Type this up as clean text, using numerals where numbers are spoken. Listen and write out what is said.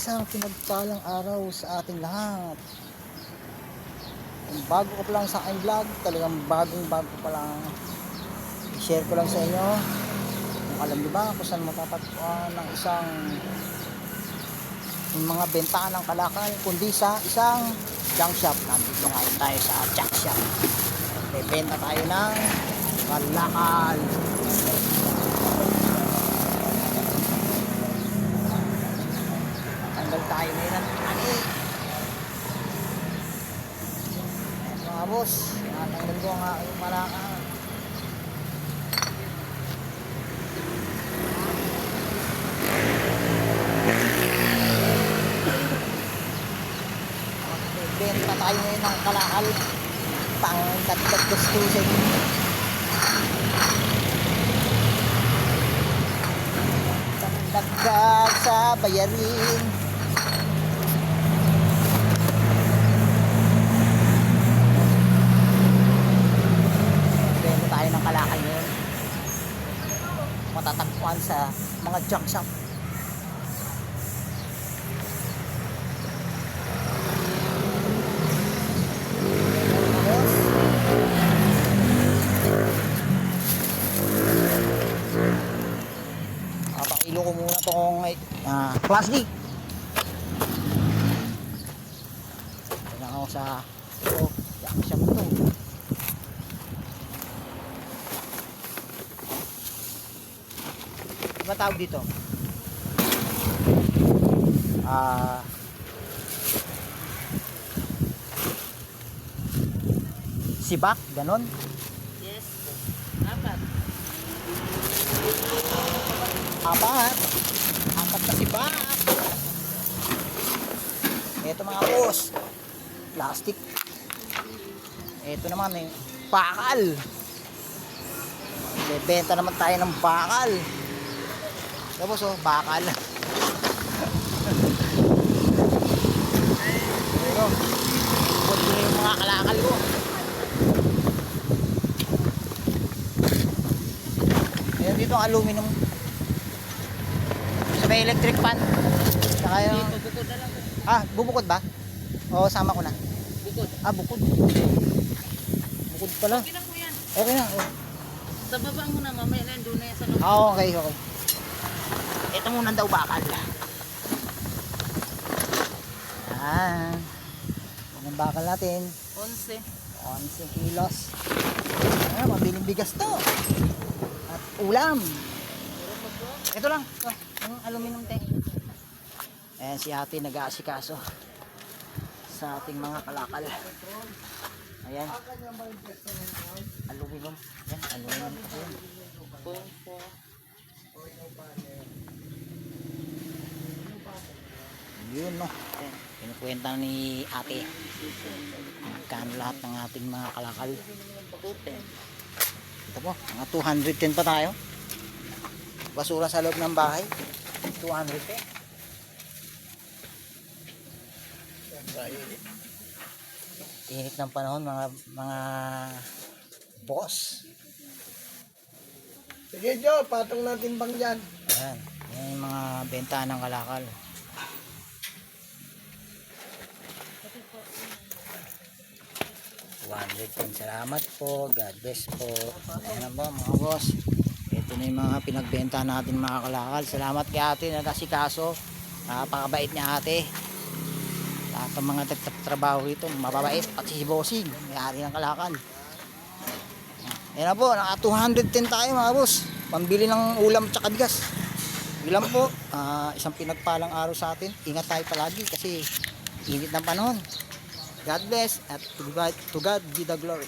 Isang pinagpalang araw sa ating lahat. Kung bago ko pa lang sa aking vlog, talagang bagong-bago pa lang, i-share ko lang sa inyo. Kung alam niyo ba kung saan matatagpuan ng isang yung mga bentahan ng kalakal, kundi sa isang junk shop. Nandito ngayon tayo sa junk shop. Bebenta tayo ng kalakal. Tanggal tayo ngayon ng ani. Mga boss, natanggal ko ang aking kalakal. Benta tayo ngayon ng kalakal pang dagdag gastusin. Dagdag sa bayarin. Benta tayo ng kalakal ngayon, matatagpuan sa mga junk shop. Pakilo ko muna itong plastic. Tignan ako sa junk shop ito. Ano ba tawag dito? Sibak, ganon? Yes. Apat. Apat na sibak. Ito mga boss, plastic. Ito naman bakal. Bebenta naman tayo ng bakal. Tapos bakal. Pero ikot ko yung mga kalakal ko. Meron dito ang aluminum sa may electric fan. Saka yung Dito, bukod na lang. bubukod ba? O sama ko na. Bukod. Bukod. Bukod pala. Okay na po yan. Okay na. Sa baba muna, mamaya na doon na yan sa loob. Okay. Ito muna daw bakal. Ang bakal natin 11. 11 kilos. Mabiling bigas to. At ulam. Ito lang. Yung aluminum tank. Ayan si ate nag-aasikaso sa ating mga kalakal. Ayan. Aluminum. Ayan, aluminum. Yun no. Kinukwenta ni ate magkano lahat ng ating mga kalakal. Ito po, mga 210 pa tayo. Basura sa loob ng bahay, 210. Init ng panahon mga boss. Sige Joe, patong natin bang dyan. Ayan, yan yung mga benta ng kalakal. Salamat po, God bless po. Ayan po mga boss, ito na yung mga pinagbenta natin mga kalakal. Salamat kay ate na nasikaso, napakabait niya ate. Lahat ng mga trabaho rito mababait, pati si bossing may-ari ng kalakal. Ayan na po, naka 210 tayo mga boss, pambili ng ulam at bigas. Bilang po, isang pinagpalang araw sa atin. Ingat tayo palagi kasi init ng panahon. God bless at to God be the glory.